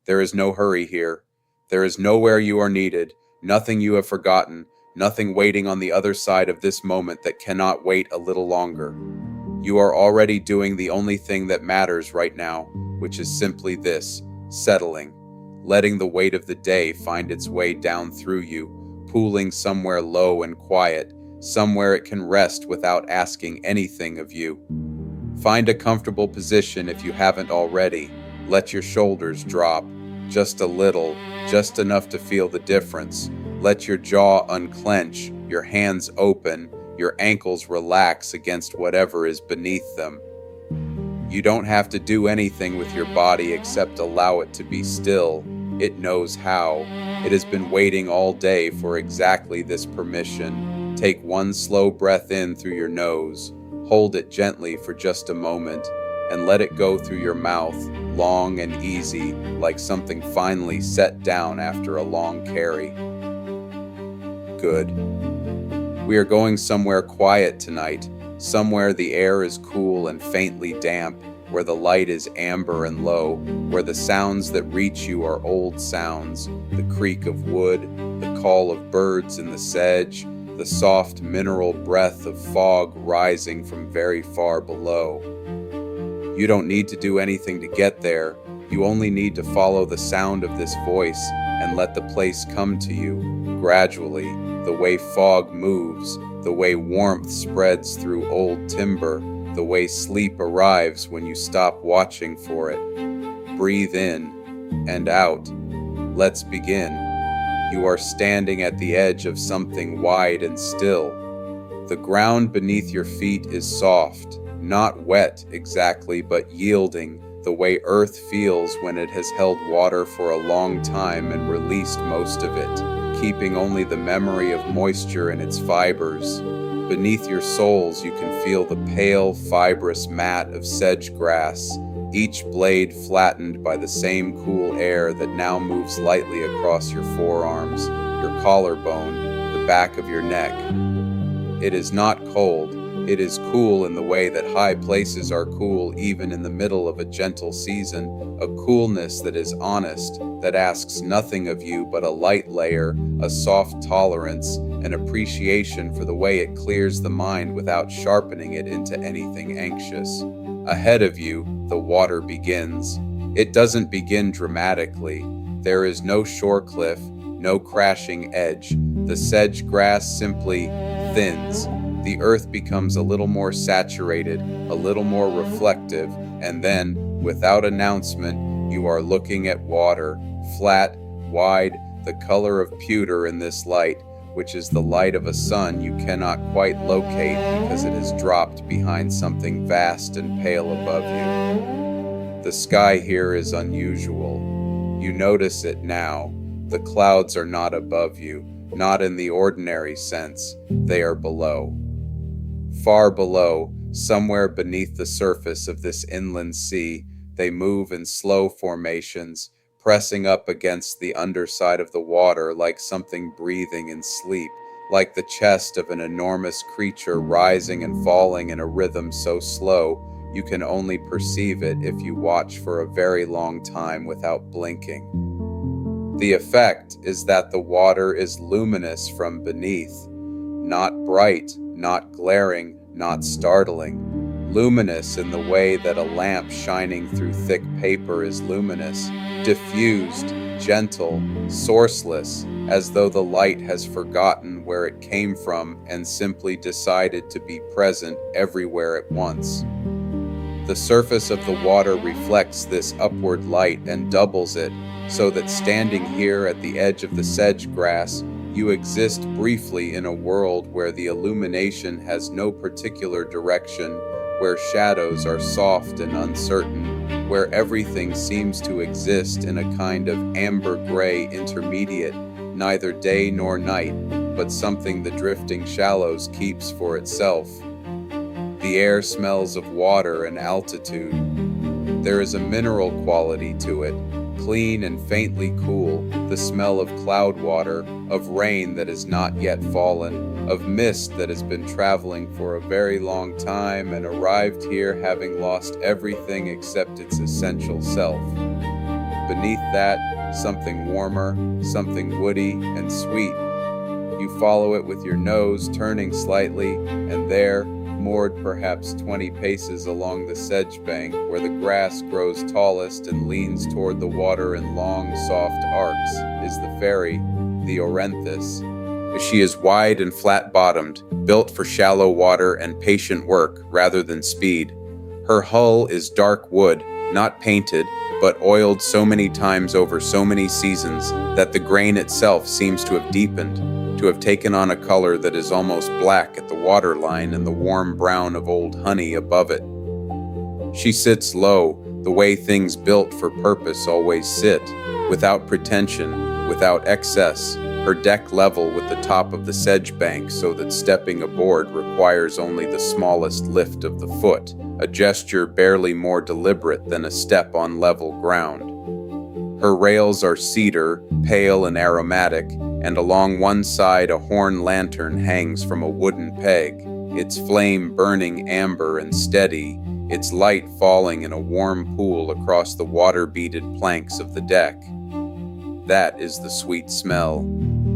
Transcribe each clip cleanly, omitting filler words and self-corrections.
There is no hurry here. There is nowhere you are needed, nothing you have forgotten, nothing waiting on the other side of this moment that cannot wait a little longer. You are already doing the only thing that matters right now, which is simply this: settling, letting the weight of the day find its way down through you, pooling somewhere low and quiet, somewhere it can rest without asking anything of you. Find a comfortable position if you haven't already. Let your shoulders drop, just a little, just enough to feel the difference. Let your jaw unclench, your hands open, your ankles relax against whatever is beneath them. You don't have to do anything with your body except allow it to be still. It knows how. It has been waiting all day for exactly this permission. Take one slow breath in through your nose. Hold it gently for just a moment, and let it go through your mouth, long and easy, like something finally set down after a long carry. Good. We are going somewhere quiet tonight, somewhere the air is cool and faintly damp, where the light is amber and low, where the sounds that reach you are old sounds, the creak of wood, the call of birds in the sedge, the soft mineral breath of fog rising from very far below. You don't need to do anything to get there. You only need to follow the sound of this voice and let the place come to you, gradually, the way fog moves, the way warmth spreads through old timber, the way sleep arrives when you stop watching for it. Breathe in and out. Let's begin. You are standing at the edge of something wide and still. The ground beneath your feet is soft, not wet exactly, but yielding, the way earth feels when it has held water for a long time and released most of it, keeping only the memory of moisture in its fibers. Beneath your soles you can feel the pale, fibrous mat of sedge grass, each blade flattened by the same cool air that now moves lightly across your forearms, your collarbone, the back of your neck. It is not cold. It is cool in the way that high places are cool even in the middle of a gentle season, a coolness that is honest, that asks nothing of you but a light layer, a soft tolerance, an appreciation for the way it clears the mind without sharpening it into anything anxious. Ahead of you, the water begins. It doesn't begin dramatically. There is no shore cliff, no crashing edge. The sedge grass simply thins. The earth becomes a little more saturated, a little more reflective, and then, without announcement, you are looking at water, flat, wide, the color of pewter in this light, which is the light of a sun you cannot quite locate because it has dropped behind something vast and pale above you. The sky here is unusual. You notice it now. The clouds are not above you, not in the ordinary sense. They are below. Far below, somewhere beneath the surface of this inland sea, they move in slow formations, pressing up against the underside of the water like something breathing in sleep, like the chest of an enormous creature rising and falling in a rhythm so slow you can only perceive it if you watch for a very long time without blinking. The effect is that the water is luminous from beneath, not bright, not glaring, not startling. Luminous in the way that a lamp shining through thick paper is luminous, diffused, gentle, sourceless, as though the light has forgotten where it came from and simply decided to be present everywhere at once. The surface of the water reflects this upward light and doubles it, so that standing here at the edge of the sedge grass, you exist briefly in a world where the illumination has no particular direction, where shadows are soft and uncertain, where everything seems to exist in a kind of amber-gray intermediate, neither day nor night, but something the drifting shallows keeps for itself. The air smells of water and altitude. There is a mineral quality to it, clean and faintly cool, the smell of cloud water, of rain that has not yet fallen, of mist that has been traveling for a very long time and arrived here having lost everything except its essential self. beneath that, something warmer, something woody and sweet. You follow it with your nose, turning slightly, and there, moored perhaps 20 paces along the sedge bank, where the grass grows tallest and leans toward the water in long, soft arcs, is the ferry, the Orenthis. She is wide and flat-bottomed, built for shallow water and patient work rather than speed. Her hull is dark wood, not painted, but oiled so many times over so many seasons that the grain itself seems to have deepened, to have taken on a color that is almost black at the waterline and the warm brown of old honey above it. She sits low, the way things built for purpose always sit, without pretension, without excess, her deck level with the top of the sedge bank so that stepping aboard requires only the smallest lift of the foot, a gesture barely more deliberate than a step on level ground. Her rails are cedar, pale and aromatic, and along one side a horn lantern hangs from a wooden peg, its flame burning amber and steady, its light falling in a warm pool across the water-beaded planks of the deck. That is the sweet smell,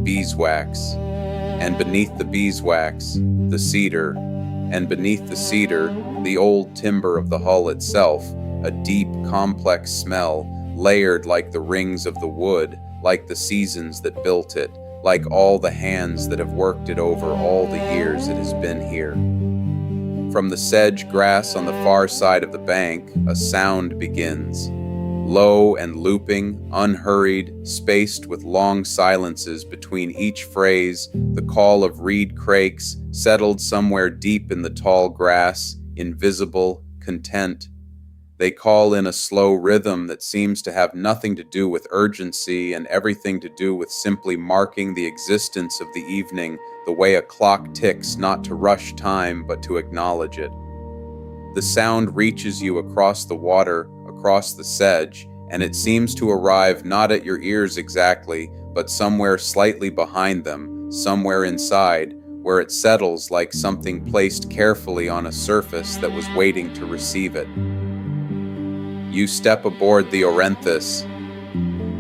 beeswax. And beneath the beeswax, the cedar. And beneath the cedar, the old timber of the hull itself, a deep, complex smell, layered like the rings of the wood, like the seasons that built it, like all the hands that have worked it over all the years it has been here. From the sedge grass on the far side of the bank, a sound begins. Low and looping, unhurried, spaced with long silences between each phrase, the call of Reed-Crakes, settled somewhere deep in the tall grass, invisible, content. They call in a slow rhythm that seems to have nothing to do with urgency and everything to do with simply marking the existence of the evening, the way a clock ticks not to rush time but to acknowledge it. The sound reaches you across the water, across the sedge, and it seems to arrive not at your ears exactly, but somewhere slightly behind them, somewhere inside, where it settles like something placed carefully on a surface that was waiting to receive it. You step aboard the Orenthis.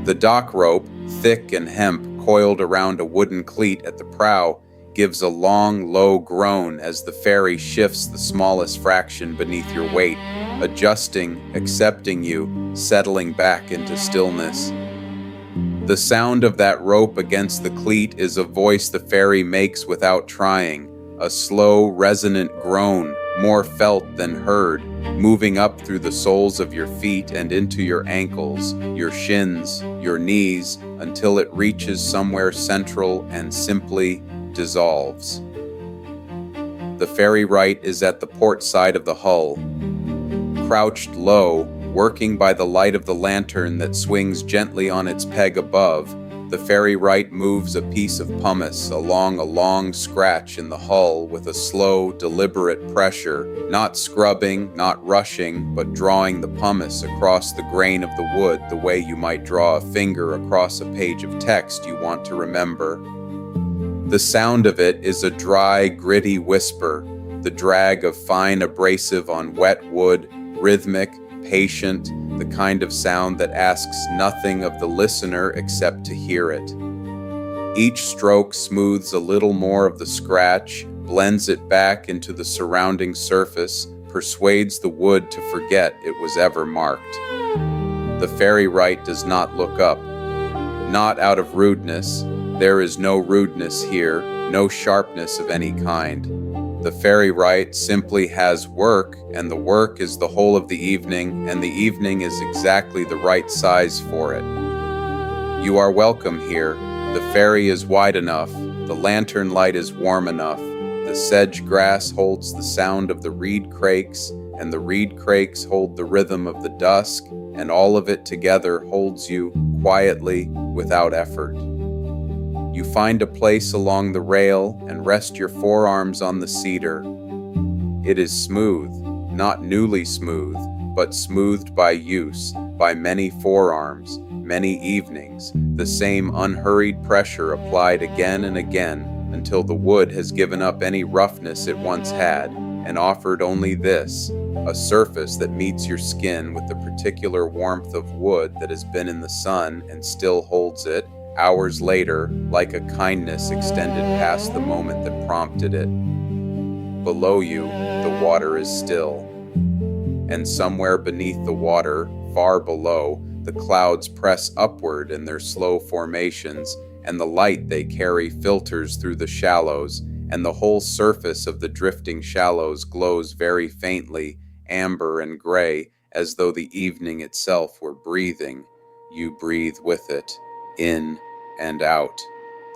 The dock rope, thick and hemp coiled around a wooden cleat at the prow, gives a long, low groan as the ferry shifts the smallest fraction beneath your weight, adjusting, accepting you, settling back into stillness. The sound of that rope against the cleat is a voice the ferry makes without trying, a slow, resonant groan, more felt than heard, moving up through the soles of your feet and into your ankles, your shins, your knees, until it reaches somewhere central and simply dissolves. The Ferrywright is at the port side of the hull. Crouched low, working by the light of the lantern that swings gently on its peg above, the Ferrywright moves a piece of pumice along a long scratch in the hull with a slow, deliberate pressure, not scrubbing, not rushing, but drawing the pumice across the grain of the wood the way you might draw a finger across a page of text you want to remember. The sound of it is a dry, gritty whisper, the drag of fine abrasive on wet wood, rhythmic, patient, the kind of sound that asks nothing of the listener except to hear it. Each stroke smooths a little more of the scratch, blends it back into the surrounding surface, persuades the wood to forget it was ever marked. The Ferrywright does not look up. Not out of rudeness. There is no rudeness here, no sharpness of any kind. The Ferrywright simply has work, and the work is the whole of the evening, and the evening is exactly the right size for it. You are welcome here. The ferry is wide enough. The lantern light is warm enough. The sedge grass holds the sound of the Reed-Crakes, and the Reed-Crakes hold the rhythm of the dusk, and all of it together holds you quietly, without effort. You find a place along the rail and rest your forearms on the cedar. It is smooth, not newly smooth, but smoothed by use, by many forearms, many evenings, the same unhurried pressure applied again and again until the wood has given up any roughness it once had and offered only this, a surface that meets your skin with the particular warmth of wood that has been in the sun and still holds it, hours later, like a kindness extended past the moment that prompted it. Below you, the water is still. And somewhere beneath the water, far below, the clouds press upward in their slow formations, and the light they carry filters through the shallows, and the whole surface of the drifting shallows glows very faintly, amber and gray, as though the evening itself were breathing. You breathe with it, in and out.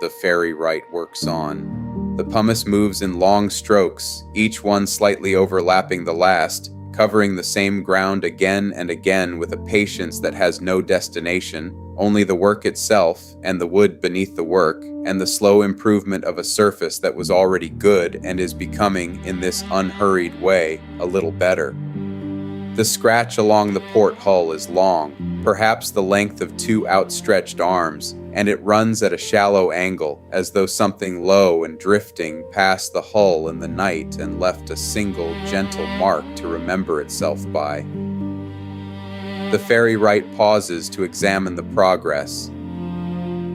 The Ferrywright works on. The pumice moves in long strokes, each one slightly overlapping the last, covering the same ground again and again with a patience that has no destination, only the work itself, and the wood beneath the work, and the slow improvement of a surface that was already good and is becoming, in this unhurried way, a little better. The scratch along the port hull is long, perhaps the length of 2 outstretched arms, and it runs at a shallow angle, as though something low and drifting passed the hull in the night and left a single, gentle mark to remember itself by. The Ferrywright pauses to examine the progress.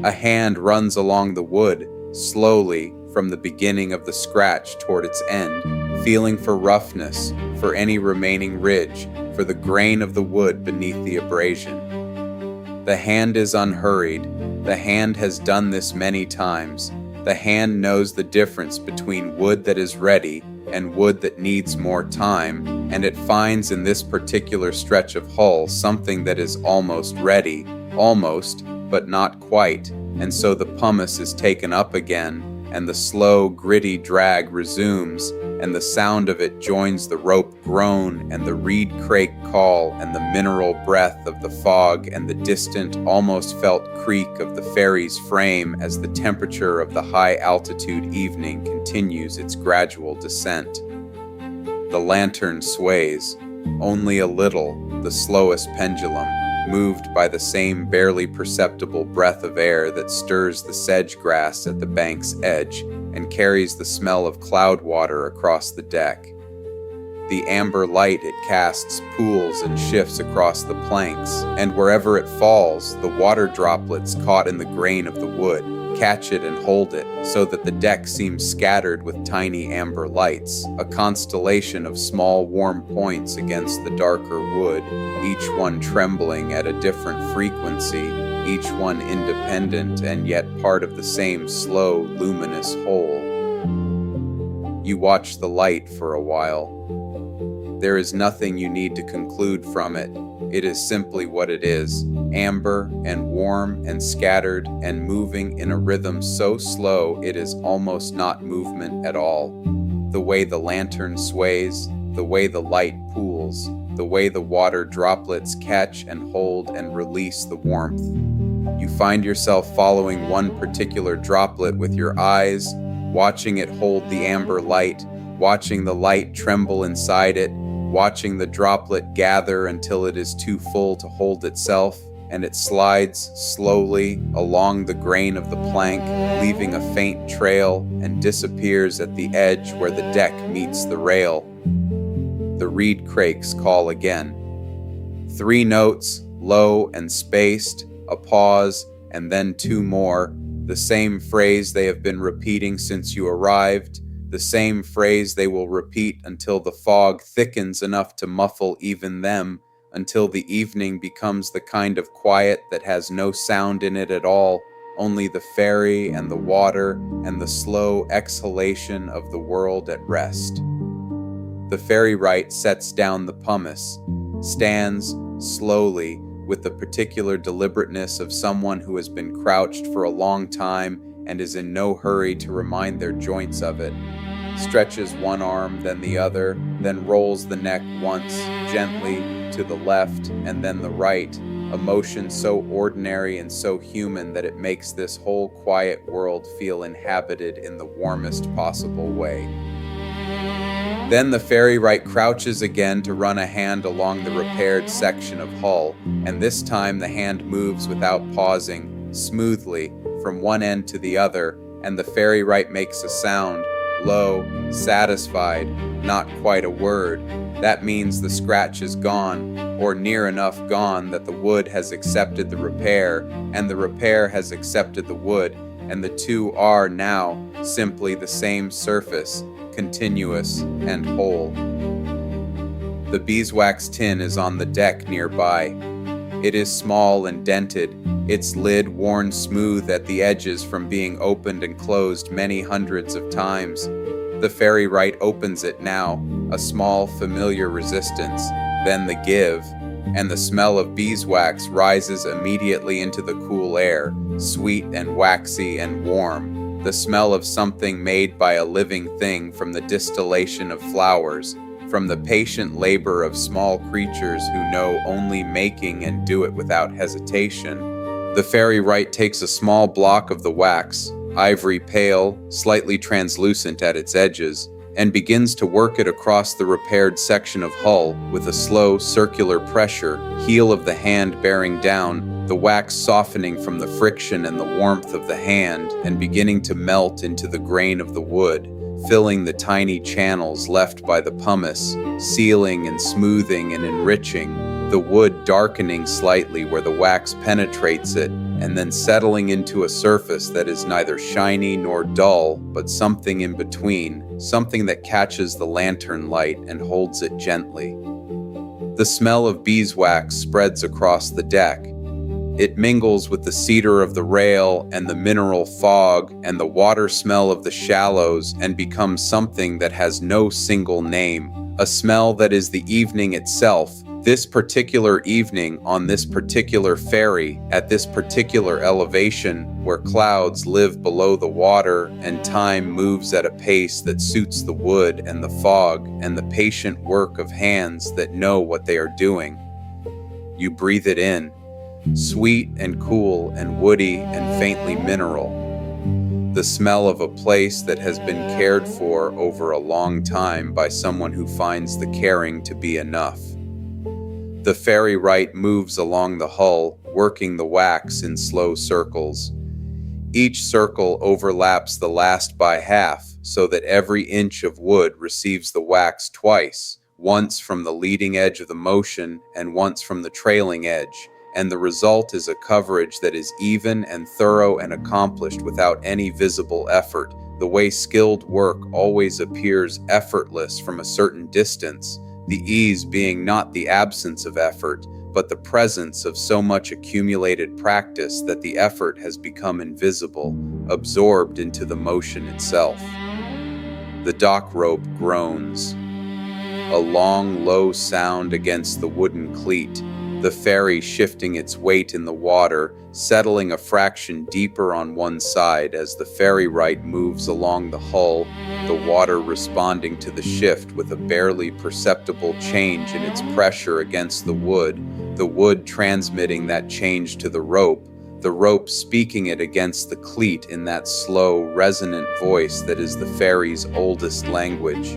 A hand runs along the wood, slowly, from the beginning of the scratch toward its end, feeling for roughness, for any remaining ridge, for the grain of the wood beneath the abrasion. The hand is unhurried. The hand has done this many times. The hand knows the difference between wood that is ready and wood that needs more time, and it finds in this particular stretch of hull something that is almost ready, almost, but not quite, and so the pumice is taken up again, and the slow, gritty drag resumes, and the sound of it joins the rope groan and the Reed-Crake call and the mineral breath of the fog and the distant, almost felt creak of the ferry's frame as the temperature of the high-altitude evening continues its gradual descent. The lantern sways, only a little, the slowest pendulum, moved by the same barely perceptible breath of air that stirs the sedge grass at the bank's edge and carries the smell of cloud water across the deck. The amber light it casts pools and shifts across the planks, and wherever it falls, the water droplets caught in the grain of the wood catch it and hold it, so that the deck seems scattered with tiny amber lights, a constellation of small warm points against the darker wood, each one trembling at a different frequency, each one independent and yet part of the same slow, luminous whole. You watch the light for a while. There is nothing you need to conclude from it. It is simply what it is, amber and warm and scattered and moving in a rhythm so slow it is almost not movement at all. The way the lantern sways, the way the light pools, the way the water droplets catch and hold and release the warmth. You find yourself following one particular droplet with your eyes, watching it hold the amber light, watching the light tremble inside it, watching the droplet gather until it is too full to hold itself, and it slides slowly along the grain of the plank, leaving a faint trail, and disappears at the edge where the deck meets the rail. The Reed-Crakes call again. 3 notes, low and spaced, a pause, and then 2 more, the same phrase they have been repeating since you arrived, the same phrase they will repeat until the fog thickens enough to muffle even them, until the evening becomes the kind of quiet that has no sound in it at all, only the ferry and the water and the slow exhalation of the world at rest. The Ferrywright sets down the pumice, stands slowly with the particular deliberateness of someone who has been crouched for a long time and is in no hurry to remind their joints of it, stretches one arm, then the other, then rolls the neck once, gently, to the left, and then the right, a motion so ordinary and so human that it makes this whole quiet world feel inhabited in the warmest possible way. Then the Ferrywright crouches again to run a hand along the repaired section of hull, and this time the hand moves without pausing, smoothly, from one end to the other, and the Ferrywright makes a sound, low, satisfied, not quite a word. That means the scratch is gone, or near enough gone that the wood has accepted the repair, and the repair has accepted the wood, and the two are now simply the same surface, continuous and whole. The beeswax tin is on the deck nearby. It is small and dented, its lid worn smooth at the edges from being opened and closed many hundreds of times. The Ferrywright opens it now, a small familiar resistance, then the give, and the smell of beeswax rises immediately into the cool air, sweet and waxy and warm, the smell of something made by a living thing from the distillation of flowers, from the patient labor of small creatures who know only making and do it without hesitation. The Ferrywright takes a small block of the wax, ivory pale, slightly translucent at its edges, and begins to work it across the repaired section of hull with a slow circular pressure, heel of the hand bearing down, the wax softening from the friction and the warmth of the hand and beginning to melt into the grain of the wood, filling the tiny channels left by the pumice, sealing and smoothing and enriching, the wood darkening slightly where the wax penetrates it, and then settling into a surface that is neither shiny nor dull, but something in between, something that catches the lantern light and holds it gently. The smell of beeswax spreads across the deck. It mingles with the cedar of the rail and the mineral fog and the water smell of the shallows and becomes something that has no single name, a smell that is the evening itself, this particular evening on this particular ferry at this particular elevation where clouds live below the water and time moves at a pace that suits the wood and the fog and the patient work of hands that know what they are doing. You breathe it in, sweet and cool and woody and faintly mineral, the smell of a place that has been cared for over a long time by someone who finds the caring to be enough. The Ferrywright moves along the hull, working the wax in slow circles. Each circle overlaps the last by half, so that every inch of wood receives the wax twice, once from the leading edge of the motion and once from the trailing edge, and the result is a coverage that is even and thorough and accomplished without any visible effort, the way skilled work always appears effortless from a certain distance, the ease being not the absence of effort, but the presence of so much accumulated practice that the effort has become invisible, absorbed into the motion itself. The dock rope groans. A long, low sound against the wooden cleat, the ferry shifting its weight in the water, settling a fraction deeper on one side as the Ferrywright moves along the hull, the water responding to the shift with a barely perceptible change in its pressure against the wood transmitting that change to the rope speaking it against the cleat in that slow, resonant voice that is the ferry's oldest language.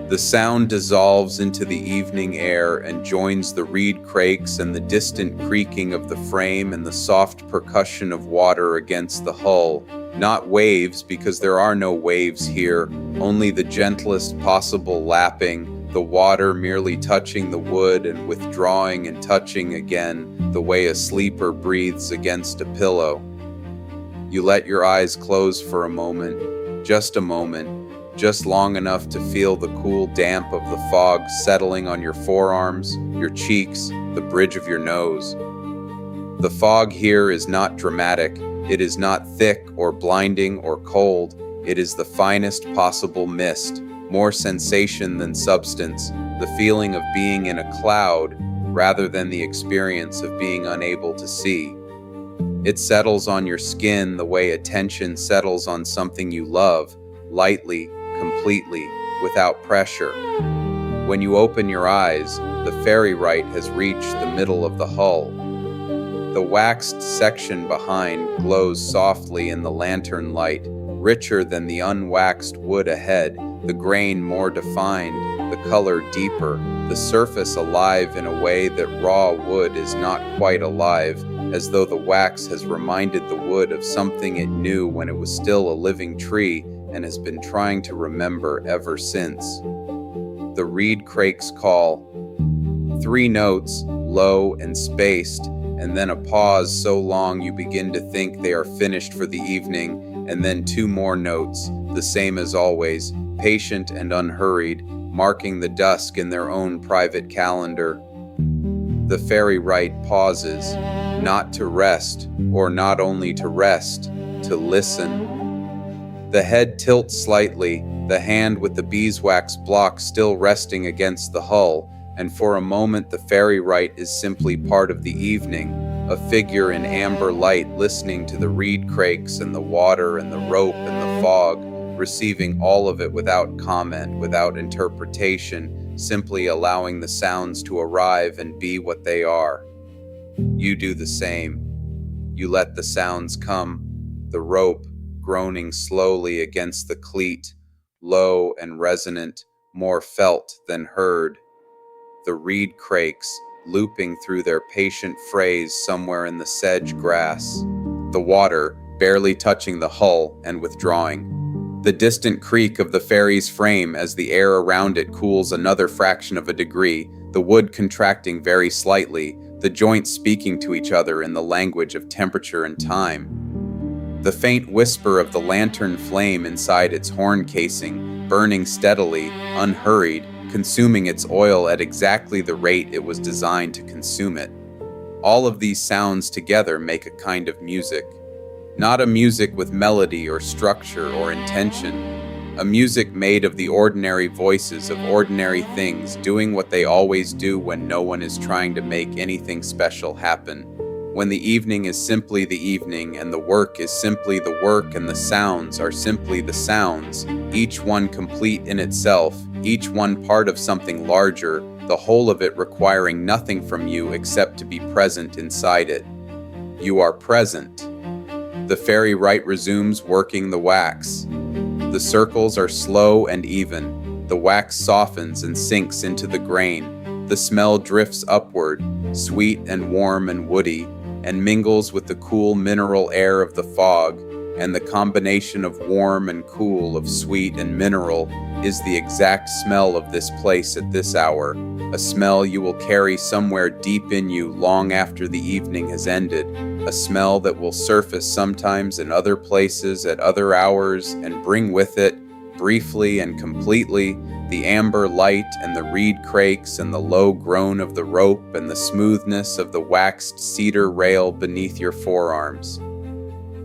The sound dissolves into the evening air and joins the Reed-Crakes and the distant creaking of the frame and the soft percussion of water against the hull. Not waves, because there are no waves here, only the gentlest possible lapping, the water merely touching the wood and withdrawing and touching again, the way a sleeper breathes against a pillow. You let your eyes close for a moment, just long enough to feel the cool damp of the fog settling on your forearms, your cheeks, the bridge of your nose. The fog here is not dramatic, it is not thick or blinding or cold, it is the finest possible mist, more sensation than substance, the feeling of being in a cloud rather than the experience of being unable to see. It settles on your skin the way attention settles on something you love, lightly, completely, without pressure. When you open your eyes, the Ferrywright has reached the middle of the hull. The waxed section behind glows softly in the lantern light, richer than the unwaxed wood ahead, the grain more defined, the color deeper, the surface alive in a way that raw wood is not quite alive, as though the wax has reminded the wood of something it knew when it was still a living tree, and has been trying to remember ever since. The Reed-Crakes call. 3 notes, low and spaced, and then a pause so long you begin to think they are finished for the evening, and then 2 more notes, the same as always, patient and unhurried, marking the dusk in their own private calendar. The Ferrywright pauses, not to rest, or not only to rest, to listen. The head tilts slightly, the hand with the beeswax block still resting against the hull, and for a moment the Ferrywright is simply part of the evening, a figure in amber light listening to the Reed-Crakes and the water and the rope and the fog, receiving all of it without comment, without interpretation, simply allowing the sounds to arrive and be what they are. You do the same. You let the sounds come, the rope groaning slowly against the cleat, low and resonant, more felt than heard. The Reed-Crakes looping through their patient phrase somewhere in the sedge grass. The water barely touching the hull and withdrawing. The distant creak of the ferry's frame as the air around it cools another fraction of a degree, the wood contracting very slightly, the joints speaking to each other in the language of temperature and time. The faint whisper of the lantern flame inside its horn casing, burning steadily, unhurried, consuming its oil at exactly the rate it was designed to consume it. All of these sounds together make a kind of music. Not a music with melody or structure or intention. A music made of the ordinary voices of ordinary things doing what they always do when no one is trying to make anything special happen. When the evening is simply the evening and the work is simply the work and the sounds are simply the sounds, each one complete in itself, each one part of something larger, the whole of it requiring nothing from you except to be present inside it. You are present. The Ferrywright resumes working the wax. The circles are slow and even. The wax softens and sinks into the grain. The smell drifts upward, sweet and warm and woody, and mingles with the cool mineral air of the fog, and the combination of warm and cool, of sweet and mineral, is the exact smell of this place at this hour, a smell you will carry somewhere deep in you long after the evening has ended, a smell that will surface sometimes in other places at other hours and bring with it, briefly and completely, the amber light and the Reed-Crakes and the low groan of the rope and the smoothness of the waxed cedar rail beneath your forearms.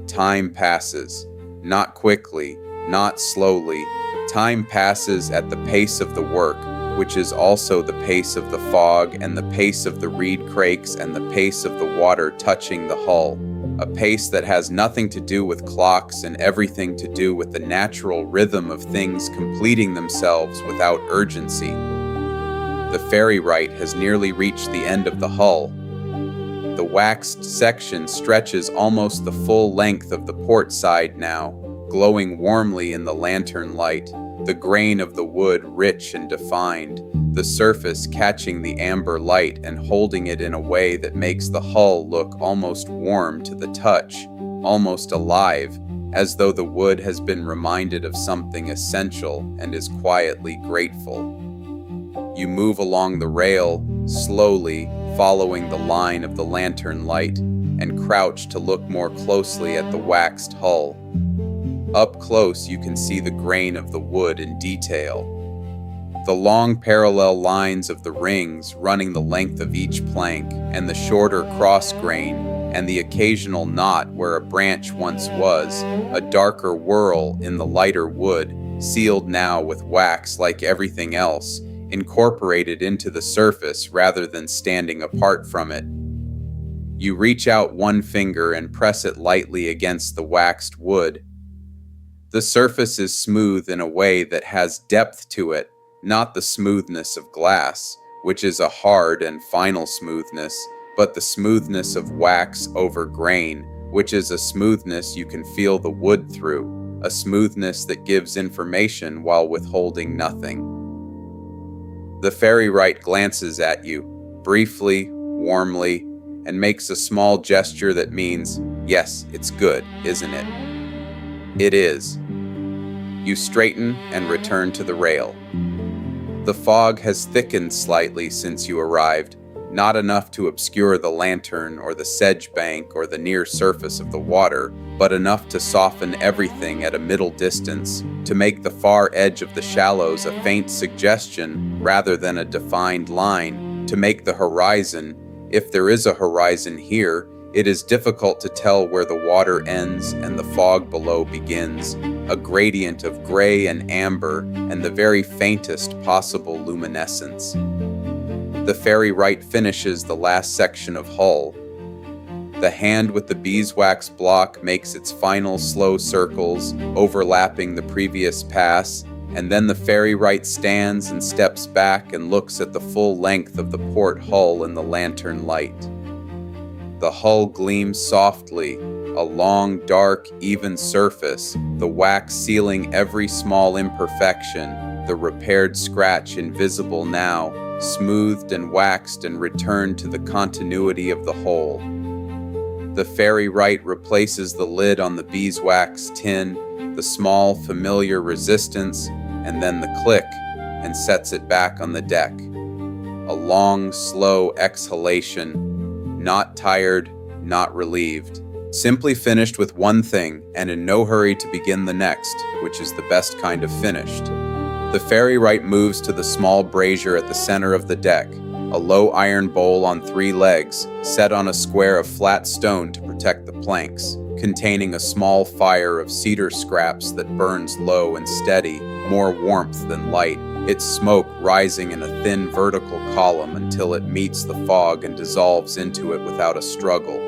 Time passes, not quickly, not slowly. Time passes at the pace of the work, which is also the pace of the fog and the pace of the Reed-Crakes and the pace of the water touching the hull, a pace that has nothing to do with clocks and everything to do with the natural rhythm of things completing themselves without urgency. The Ferrywright has nearly reached the end of the hull. The waxed section stretches almost the full length of the port side now, glowing warmly in the lantern light, the grain of the wood rich and defined, the surface catching the amber light and holding it in a way that makes the hull look almost warm to the touch, almost alive, as though the wood has been reminded of something essential and is quietly grateful. You move along the rail, slowly, following the line of the lantern light, and crouch to look more closely at the waxed hull. Up close you can see the grain of the wood in detail. The long parallel lines of the rings running the length of each plank, and the shorter cross grain, and the occasional knot where a branch once was, a darker whorl in the lighter wood, sealed now with wax like everything else, incorporated into the surface rather than standing apart from it. You reach out one finger and press it lightly against the waxed wood. The surface is smooth in a way that has depth to it, not the smoothness of glass, which is a hard and final smoothness, but the smoothness of wax over grain, which is a smoothness you can feel the wood through, a smoothness that gives information while withholding nothing. The Ferrywright glances at you, briefly, warmly, and makes a small gesture that means, yes, it's good, isn't it? It is. You straighten and return to the rail. The fog has thickened slightly since you arrived, not enough to obscure the lantern or the sedge bank or the near surface of the water, but enough to soften everything at a middle distance, to make the far edge of the shallows a faint suggestion rather than a defined line, to make the horizon, if there is a horizon here, it is difficult to tell where the water ends and the fog below begins, a gradient of gray and amber and the very faintest possible luminescence. The Ferrywright finishes the last section of hull. The hand with the beeswax block makes its final slow circles, overlapping the previous pass, and then the Ferrywright stands and steps back and looks at the full length of the port hull in the lantern light. The hull gleams softly, a long, dark, even surface, the wax sealing every small imperfection, the repaired scratch invisible now, smoothed and waxed and returned to the continuity of the whole. The Ferrywright replaces the lid on the beeswax tin, the small, familiar resistance, and then the click, and sets it back on the deck. A long, slow exhalation, not tired, not relieved. Simply finished with one thing, and in no hurry to begin the next, which is the best kind of finished. The Ferrywright moves to the small brazier at the center of the deck, a low iron bowl on 3 legs, set on a square of flat stone to protect the planks, containing a small fire of cedar scraps that burns low and steady, more warmth than light, its smoke rising in a thin vertical column until it meets the fog and dissolves into it without a struggle.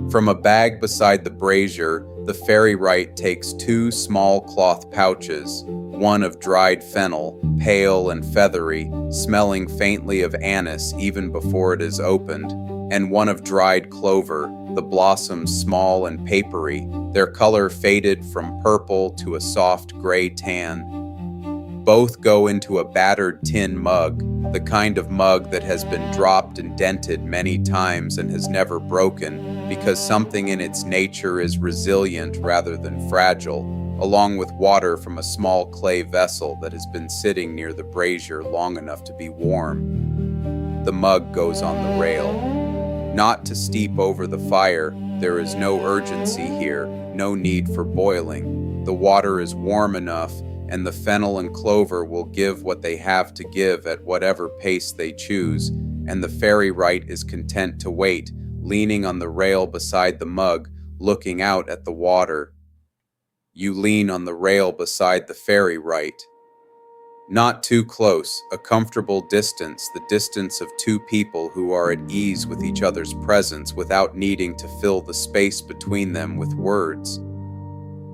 From a bag beside the brazier, the Ferrywright takes 2 small cloth pouches, one of dried fennel, pale and feathery, smelling faintly of anise even before it is opened, and one of dried clover, the blossoms small and papery, their color faded from purple to a soft gray tan. Both go into a battered tin mug, the kind of mug that has been dropped and dented many times and has never broken, because something in its nature is resilient rather than fragile, along with water from a small clay vessel that has been sitting near the brazier long enough to be warm. The mug goes on the rail. Not to steep over the fire, there is no urgency here, no need for boiling. The water is warm enough, and the Fennel and Clover will give what they have to give at whatever pace they choose, and the Ferrywright is content to wait, leaning on the rail beside the mug, looking out at the water. You lean on the rail beside the Ferrywright. Not too close, a comfortable distance, the distance of 2 people who are at ease with each other's presence without needing to fill the space between them with words.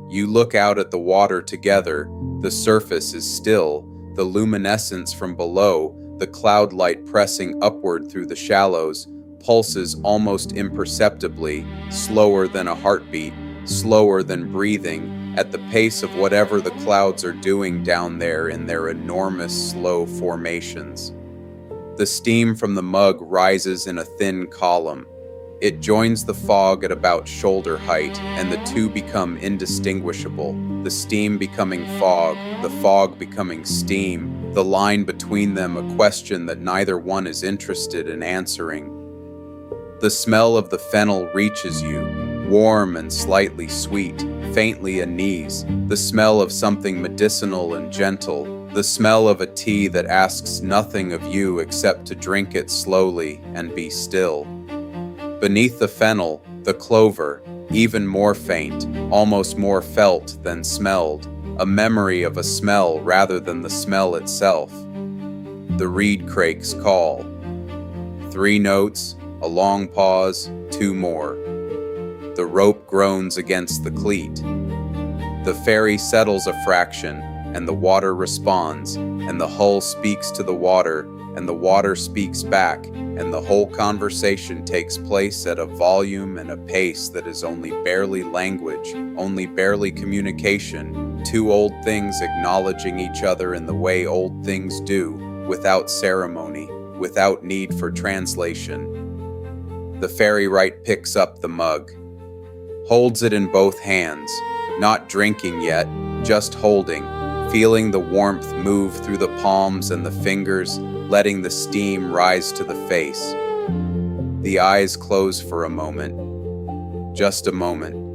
You look out at the water together, the surface is still, the luminescence from below, the cloud light pressing upward through the shallows, pulses almost imperceptibly, slower than a heartbeat, slower than breathing, at the pace of whatever the clouds are doing down there in their enormous, slow formations. The steam from the mug rises in a thin column. It joins the fog at about shoulder height, and the two become indistinguishable, the steam becoming fog, the fog becoming steam, the line between them a question that neither one is interested in answering. The smell of the fennel reaches you, warm and slightly sweet, faintly anise, the smell of something medicinal and gentle, the smell of a tea that asks nothing of you except to drink it slowly and be still. Beneath the fennel, the clover, even more faint, almost more felt than smelled, a memory of a smell rather than the smell itself. The Reed-Crakes call. 3 notes, a long pause, 2 more. The rope groans against the cleat. The ferry settles a fraction, and the water responds, and the hull speaks to the water, and the water speaks back, and the whole conversation takes place at a volume and a pace that is only barely language, only barely communication, 2 old things acknowledging each other in the way old things do, without ceremony, without need for translation. The Ferrywright picks up the mug, holds it in both hands, not drinking yet, just holding, feeling the warmth move through the palms and the fingers, letting the steam rise to the face. The eyes close for a moment, just a moment.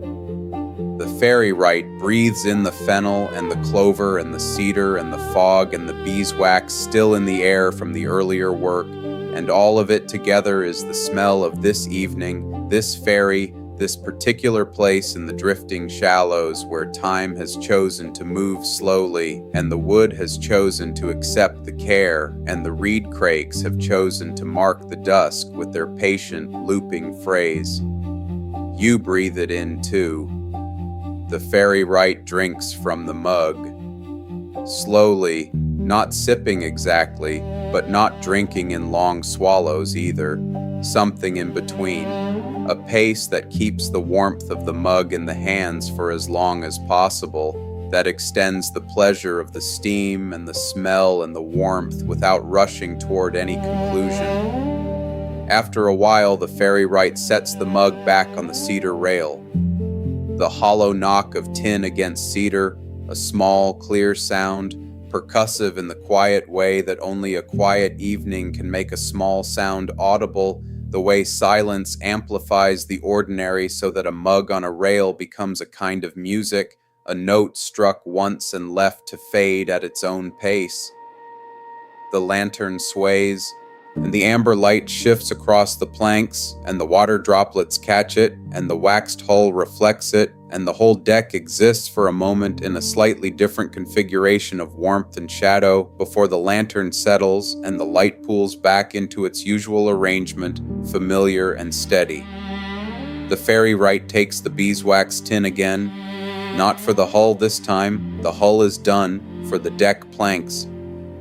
The Ferrywright breathes in the fennel and the clover and the cedar and the fog and the beeswax still in the air from the earlier work, and all of it together is the smell of this evening, this ferry, this particular place in the drifting shallows where time has chosen to move slowly, and the wood has chosen to accept the care, and the Reed-Crakes have chosen to mark the dusk with their patient, looping phrase. You breathe it in too. The Ferrywright drinks from the mug. Slowly, not sipping exactly, but not drinking in long swallows either, something in between. A pace that keeps the warmth of the mug in the hands for as long as possible, that extends the pleasure of the steam and the smell and the warmth without rushing toward any conclusion. After a while, the Ferrywright sets the mug back on the cedar rail. The hollow knock of tin against cedar, a small, clear sound, percussive in the quiet way that only a quiet evening can make a small sound audible, the way silence amplifies the ordinary so that a mug on a rail becomes a kind of music, a note struck once and left to fade at its own pace. The lantern sways, and the amber light shifts across the planks, and the water droplets catch it, and the waxed hull reflects it, and the whole deck exists for a moment in a slightly different configuration of warmth and shadow before the lantern settles and the light pulls back into its usual arrangement, familiar and steady. The Ferrywright takes the beeswax tin again, not for the hull this time, the hull is done, for the deck planks.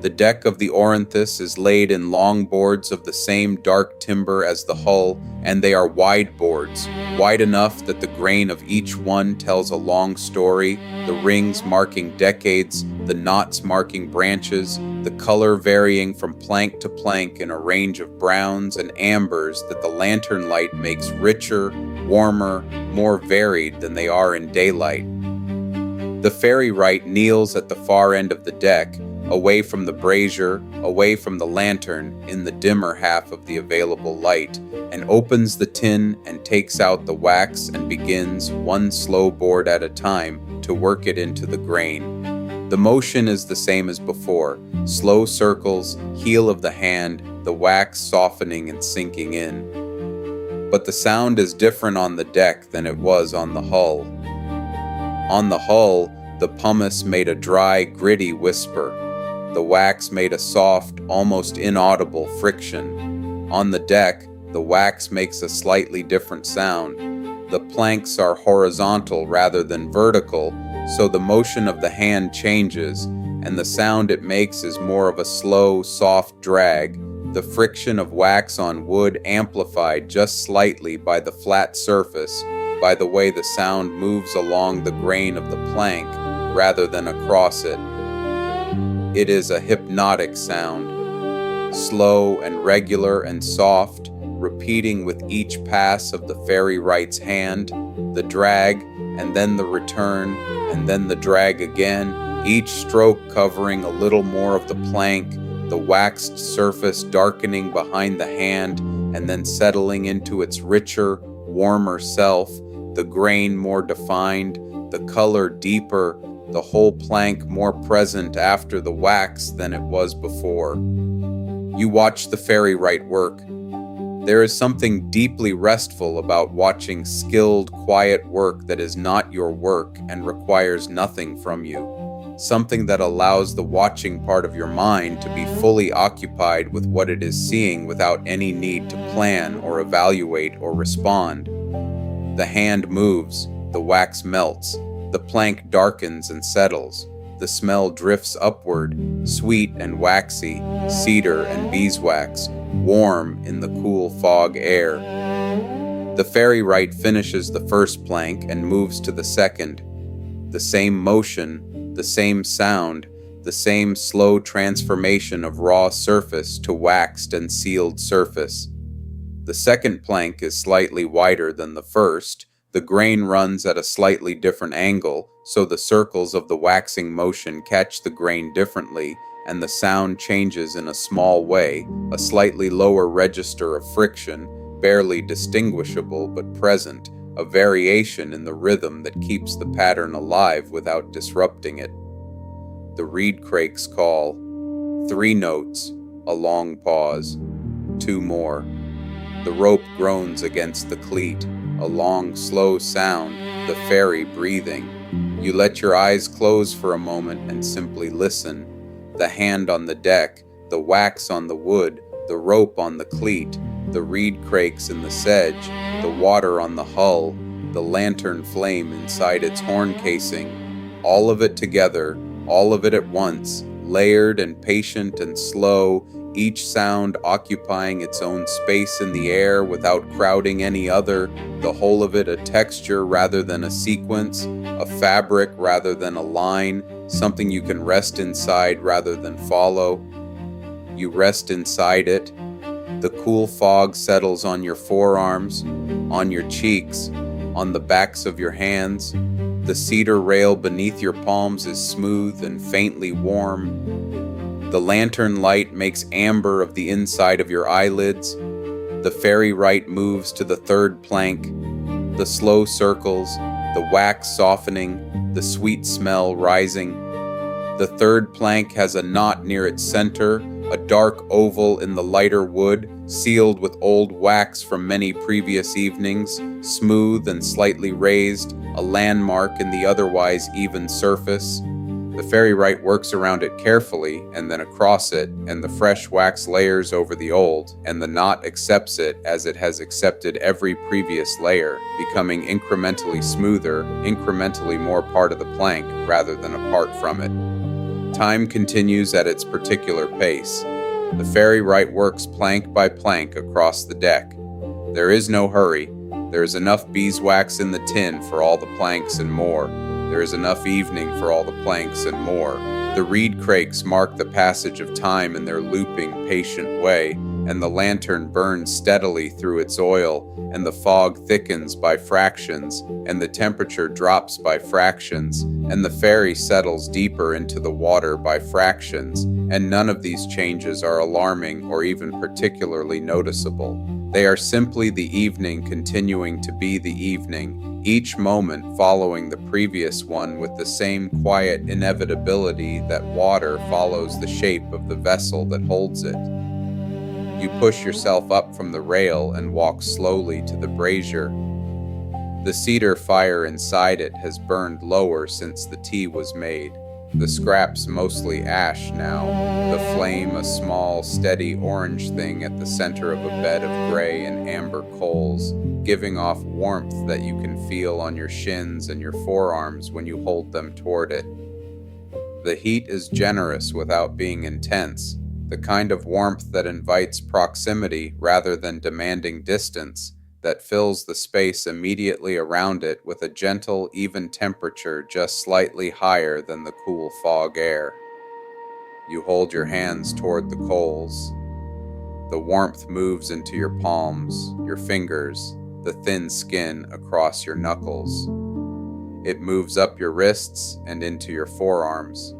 The deck of the Orenthis is laid in long boards of the same dark timber as the hull, and they are wide boards, wide enough that the grain of each one tells a long story, the rings marking decades, the knots marking branches, the color varying from plank to plank in a range of browns and ambers that the lantern light makes richer, warmer, more varied than they are in daylight. The Ferrywright kneels at the far end of the deck, away from the brazier, away from the lantern, in the dimmer half of the available light, and opens the tin and takes out the wax and begins, one slow board at a time, to work it into the grain. The motion is the same as before, slow circles, heel of the hand, the wax softening and sinking in. But the sound is different on the deck than it was on the hull. On the hull, the pumice made a dry, gritty whisper. The wax made a soft, almost inaudible friction. On the deck, the wax makes a slightly different sound. The planks are horizontal rather than vertical, so the motion of the hand changes, and the sound it makes is more of a slow, soft drag, the friction of wax on wood amplified just slightly by the flat surface, by the way the sound moves along the grain of the plank rather than across it. It is a hypnotic sound, slow and regular and soft, repeating with each pass of the Ferrywright's hand, the drag, and then the return, and then the drag again, each stroke covering a little more of the plank, the waxed surface darkening behind the hand, and then settling into its richer, warmer self, the grain more defined, the color deeper, the whole plank more present after the wax than it was before. You watch the Ferrywright work. There is something deeply restful about watching skilled, quiet work that is not your work and requires nothing from you. Something that allows the watching part of your mind to be fully occupied with what it is seeing without any need to plan or evaluate or respond. The hand moves, the wax melts, the plank darkens and settles, the smell drifts upward, sweet and waxy, cedar and beeswax, warm in the cool fog air. The Ferrywright finishes the first plank and moves to the second. The same motion, the same sound, the same slow transformation of raw surface to waxed and sealed surface. The second plank is slightly wider than the first, The grain runs at a slightly different angle, so the circles of the waxing motion catch the grain differently, and the sound changes in a small way, a slightly lower register of friction, barely distinguishable but present, a variation in the rhythm that keeps the pattern alive without disrupting it. The Reed-Crakes call. 3 notes, a long pause. 2 more. The rope groans against the cleat, a long, slow sound, the ferry breathing. You let your eyes close for a moment and simply listen. The hand on the deck, the wax on the wood, the rope on the cleat, the Reed-Crakes in the sedge, the water on the hull, the lantern flame inside its horn casing. All of it together, all of it at once, layered and patient and slow, each sound occupying its own space in the air without crowding any other, the whole of it a texture rather than a sequence, a fabric rather than a line, something you can rest inside rather than follow. You rest inside it. The cool fog settles on your forearms, on your cheeks, on the backs of your hands. The cedar rail beneath your palms is smooth and faintly warm. The lantern light makes amber of the inside of your eyelids. The Ferrywright moves to the 3rd plank. The slow circles, the wax softening, the sweet smell rising. The 3rd plank has a knot near its center, a dark oval in the lighter wood, sealed with old wax from many previous evenings, smooth and slightly raised, a landmark in the otherwise even surface. The Ferrywright works around it carefully, and then across it, and the fresh wax layers over the old, and the knot accepts it as it has accepted every previous layer, becoming incrementally smoother, incrementally more part of the plank, rather than apart from it. Time continues at its particular pace. The Ferrywright works plank by plank across the deck. There is no hurry. There is enough beeswax in the tin for all the planks and more. There is enough evening for all the planks and more. The Reed-Crakes mark the passage of time in their looping, patient way, and the lantern burns steadily through its oil, and the fog thickens by fractions, and the temperature drops by fractions, and the ferry settles deeper into the water by fractions, and none of these changes are alarming or even particularly noticeable. They are simply the evening continuing to be the evening, each moment following the previous one with the same quiet inevitability that water follows the shape of the vessel that holds it. You push yourself up from the rail and walk slowly to the brazier. The cedar fire inside it has burned lower since the tea was made. The scraps mostly ash now, the flame a small, steady orange thing at the center of a bed of gray and amber coals, giving off warmth that you can feel on your shins and your forearms when you hold them toward it. The heat is generous without being intense, the kind of warmth that invites proximity rather than demanding distance, that fills the space immediately around it with a gentle, even temperature just slightly higher than the cool fog air. You hold your hands toward the coals. The warmth moves into your palms, your fingers, the thin skin across your knuckles. It moves up your wrists and into your forearms.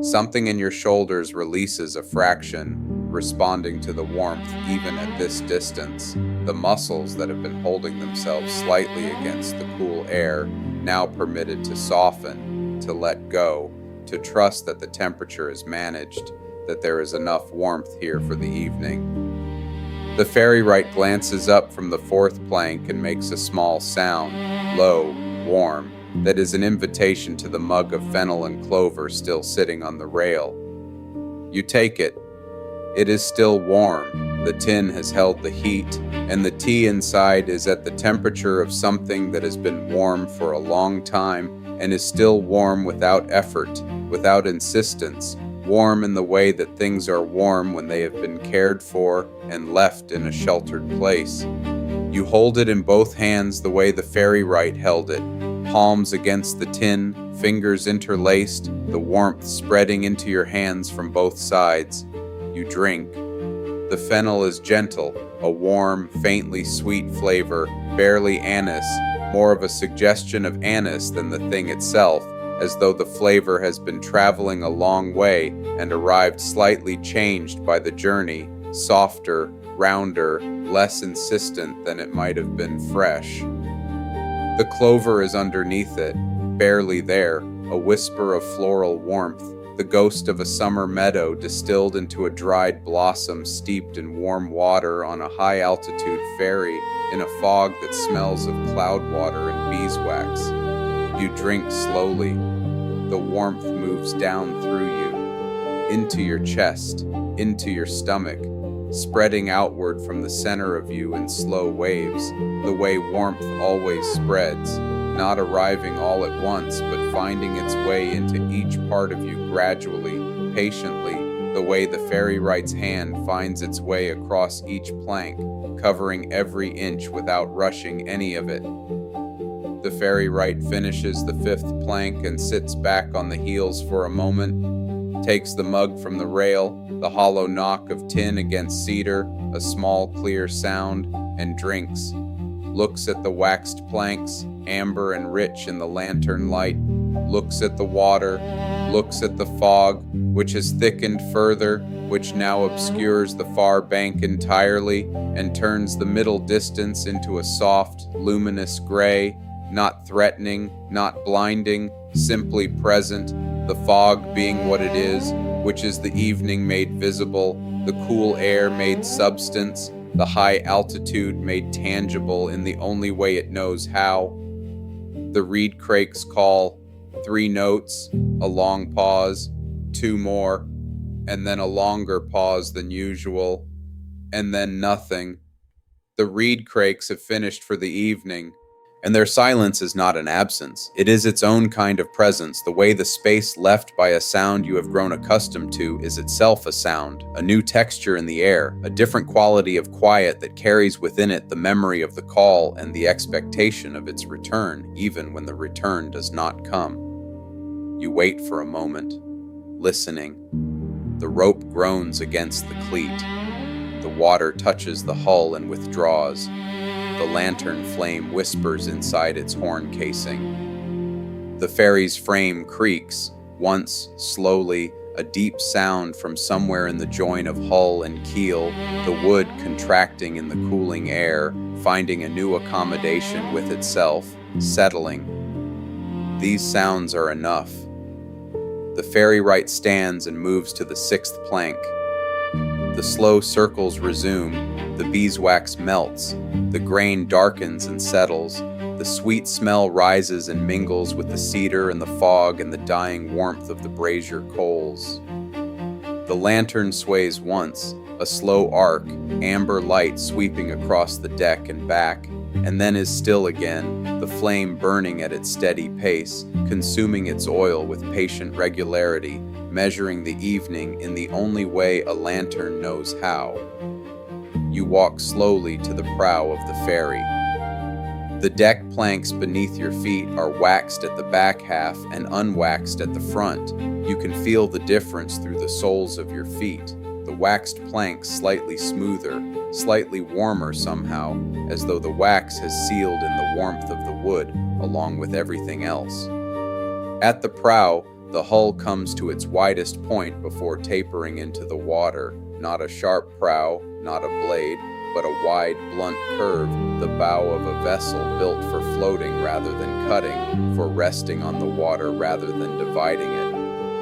Something in your shoulders releases a fraction, responding to the warmth even at this distance. The muscles that have been holding themselves slightly against the cool air, now permitted to soften, to let go, to trust that the temperature is managed, that there is enough warmth here for the evening. The Ferrywright glances up from the 4th plank and makes a small sound, low, warm, that is an invitation to the mug of Fennel and Clover still sitting on the rail. You take it. It is still warm. The tin has held the heat, and the tea inside is at the temperature of something that has been warm for a long time and is still warm without effort, without insistence, warm in the way that things are warm when they have been cared for and left in a sheltered place. You hold it in both hands the way the Ferrywright held it, palms against the tin, fingers interlaced, the warmth spreading into your hands from both sides. You drink. The fennel is gentle, a warm, faintly sweet flavor, barely anise, more of a suggestion of anise than the thing itself, as though the flavor has been traveling a long way and arrived slightly changed by the journey, softer, rounder, less insistent than it might have been fresh. The clover is underneath it, barely there, a whisper of floral warmth, the ghost of a summer meadow distilled into a dried blossom steeped in warm water on a high-altitude ferry in a fog that smells of cloud water and beeswax. You drink slowly. The warmth moves down through you, into your chest, into your stomach, spreading outward from the center of you in slow waves, the way warmth always spreads, not arriving all at once, but finding its way into each part of you gradually, patiently, the way the Ferrywright's hand finds its way across each plank, covering every inch without rushing any of it. The Ferrywright finishes the 5th plank and sits back on the heels for a moment, takes the mug from the rail, the hollow knock of tin against cedar, a small clear sound, and drinks. Looks at the waxed planks, amber and rich in the lantern light, looks at the water, looks at the fog, which has thickened further, which now obscures the far bank entirely and turns the middle distance into a soft, luminous gray, not threatening, not blinding, simply present, the fog being what it is, which is the evening made visible, the cool air made substance, the high altitude made tangible in the only way it knows how. The Reed-Crakes call, 3 notes, a long pause, 2 more, and then a longer pause than usual, and then nothing. The Reed-Crakes have finished for the evening, and their silence is not an absence. It is its own kind of presence. The way the space left by a sound you have grown accustomed to is itself a sound, a new texture in the air, a different quality of quiet that carries within it the memory of the call and the expectation of its return, even when the return does not come. You wait for a moment, listening. The rope groans against the cleat. The water touches the hull and withdraws. The lantern flame whispers inside its horn casing. The ferry's frame creaks, once, slowly, a deep sound from somewhere in the join of hull and keel, the wood contracting in the cooling air, finding a new accommodation with itself, settling. These sounds are enough. The Ferrywright stands and moves to the 6th plank. The slow circles resume, the beeswax melts, the grain darkens and settles, the sweet smell rises and mingles with the cedar and the fog and the dying warmth of the brazier coals. The lantern sways once, a slow arc, amber light sweeping across the deck and back, and then is still again, the flame burning at its steady pace, consuming its oil with patient regularity, measuring the evening in the only way a lantern knows how. You walk slowly to the prow of the ferry. The deck planks beneath your feet are waxed at the back half and unwaxed at the front. You can feel the difference through the soles of your feet. The waxed planks slightly smoother, slightly warmer somehow, as though the wax has sealed in the warmth of the wood, along with everything else. At the prow, the hull comes to its widest point before tapering into the water, not a sharp prow, not a blade, but a wide, blunt curve, the bow of a vessel built for floating rather than cutting, for resting on the water rather than dividing it.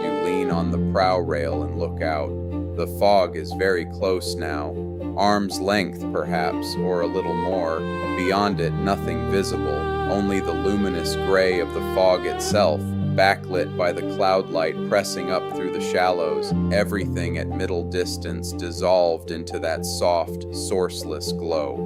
You lean on the prow rail and look out. The fog is very close now, arm's length perhaps, or a little more. Beyond it, nothing visible, only the luminous gray of the fog itself, backlit by the cloud light pressing up through the shallows, everything at middle distance dissolved into that soft, sourceless glow.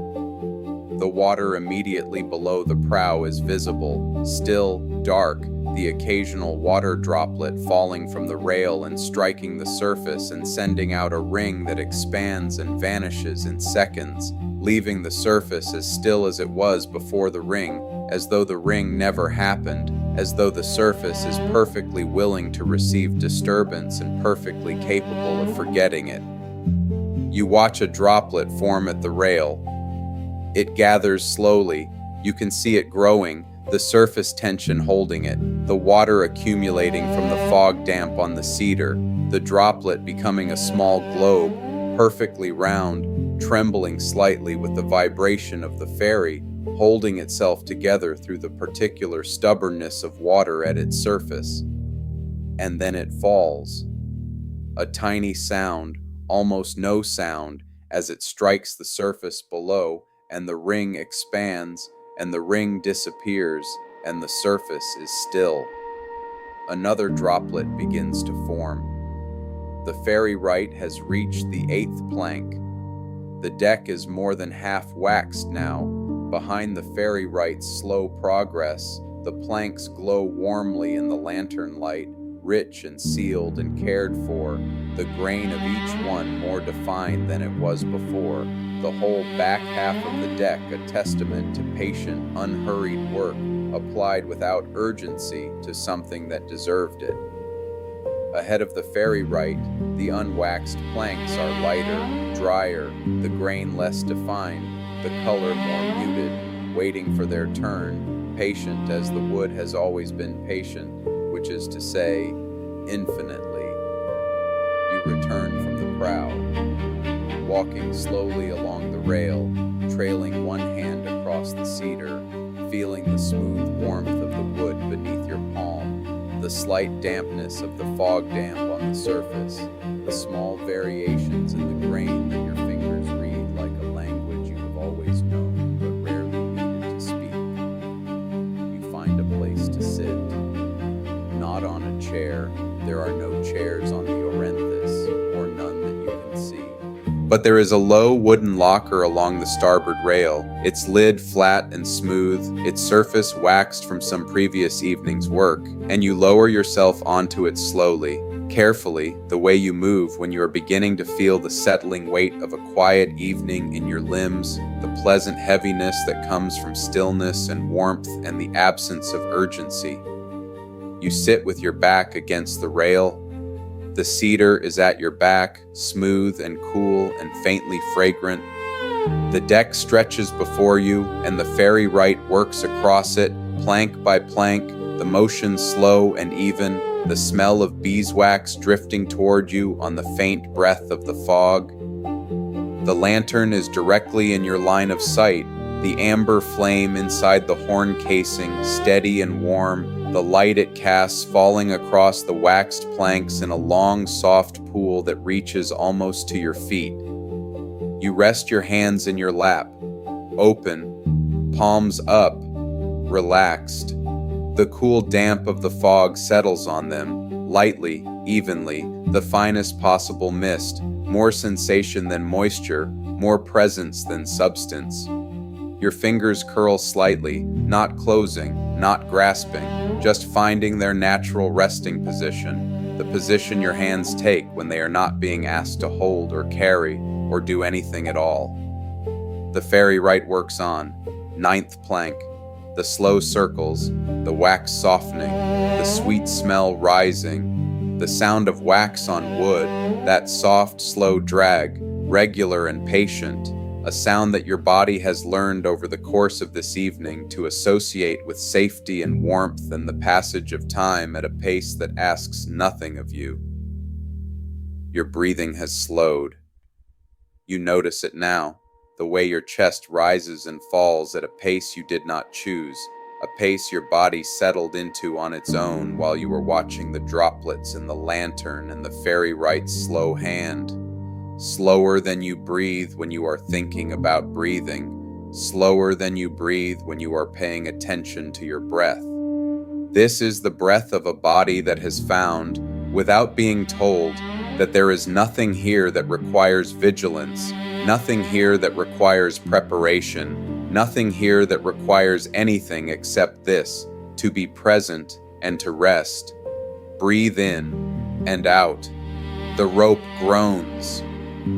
The water immediately below the prow is visible, still, dark, the occasional water droplet falling from the rail and striking the surface and sending out a ring that expands and vanishes in seconds, leaving the surface as still as it was before the ring, as though the ring never happened, as though the surface is perfectly willing to receive disturbance and perfectly capable of forgetting it. You watch a droplet form at the rail. It gathers slowly, You can see it growing, the surface tension holding it, the water accumulating from the fog damp on the cedar, the droplet becoming a small globe, perfectly round, trembling slightly with the vibration of the ferry, holding itself together through the particular stubbornness of water at its surface. And then it falls. A tiny sound, almost no sound, as it strikes the surface below, and the ring expands, and the ring disappears, and the surface is still. Another droplet begins to form. The Ferrywright has reached the 8th plank. The deck is more than half waxed now. Behind the Ferrywright's slow progress, the planks glow warmly in the lantern light, rich and sealed and cared for, the grain of each one more defined than it was before, the whole back half of the deck a testament to patient, unhurried work, applied without urgency to something that deserved it. Ahead of the Ferrywright, the unwaxed planks are lighter, drier, the grain less defined, the color more muted, waiting for their turn, patient as the wood has always been patient, which is to say, infinitely. You return from the prow, walking slowly along the rail, trailing one hand across the cedar, feeling the smooth warmth of the wood beneath your palm, the slight dampness of the fog damp on the surface, the small variations in the grain that your fingers read like a language you have always known but rarely needed to speak. You find a place to sit. Not on a chair. There are no chairs on the Orenthis, or none that you can see. But there is a low wooden locker along the starboard rail, its lid flat and smooth, its surface waxed from some previous evening's work, and you lower yourself onto it slowly, carefully, the way you move when you are beginning to feel the settling weight of a quiet evening in your limbs, the pleasant heaviness that comes from stillness and warmth and the absence of urgency. You sit with your back against the rail. The cedar is at your back, smooth and cool and faintly fragrant. The deck stretches before you, and the Ferrywright works across it, plank by plank, the motion slow and even, the smell of beeswax drifting toward you on the faint breath of the fog. The lantern is directly in your line of sight, the amber flame inside the horn casing, steady and warm, the light it casts falling across the waxed planks in a long, soft pool that reaches almost to your feet. You rest your hands in your lap, open, palms up, relaxed. The cool damp of the fog settles on them, lightly, evenly, the finest possible mist, more sensation than moisture, more presence than substance. Your fingers curl slightly, not closing, not grasping, just finding their natural resting position, the position your hands take when they are not being asked to hold or carry or do anything at all. The Ferrywright works on, 9th plank, the slow circles, the wax softening, the sweet smell rising, the sound of wax on wood, that soft, slow drag, regular and patient, a sound that your body has learned over the course of this evening to associate with safety and warmth and the passage of time at a pace that asks nothing of you. Your breathing has slowed. You notice it now, the way your chest rises and falls at a pace you did not choose, a pace your body settled into on its own while you were watching the droplets in the lantern and the Ferrywright's slow hand. Slower than you breathe when you are thinking about breathing, slower than you breathe when you are paying attention to your breath. This is the breath of a body that has found, without being told, that there is nothing here that requires vigilance, nothing here that requires preparation, nothing here that requires anything except this, to be present and to rest. Breathe in and out. The rope groans.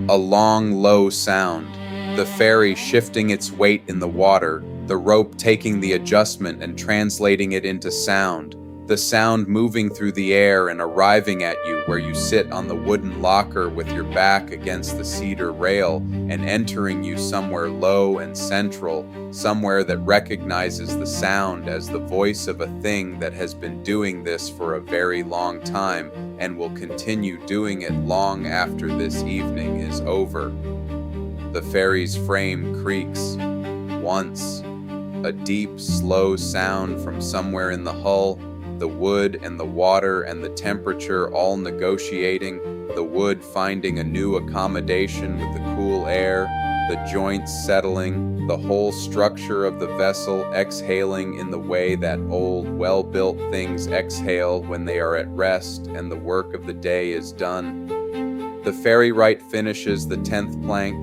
A long, low sound, the ferry shifting its weight in the water, the rope taking the adjustment and translating it into sound, the sound moving through the air and arriving at you where you sit on the wooden locker with your back against the cedar rail and entering you somewhere low and central, somewhere that recognizes the sound as the voice of a thing that has been doing this for a very long time and will continue doing it long after this evening is over. The ferry's frame creaks. Once, a deep, slow sound from somewhere in the hull, the wood and the water and the temperature all negotiating, the wood finding a new accommodation with the cool air, the joints settling, the whole structure of the vessel exhaling in the way that old, well-built things exhale when they are at rest and the work of the day is done. The Ferrywright finishes the 10th plank,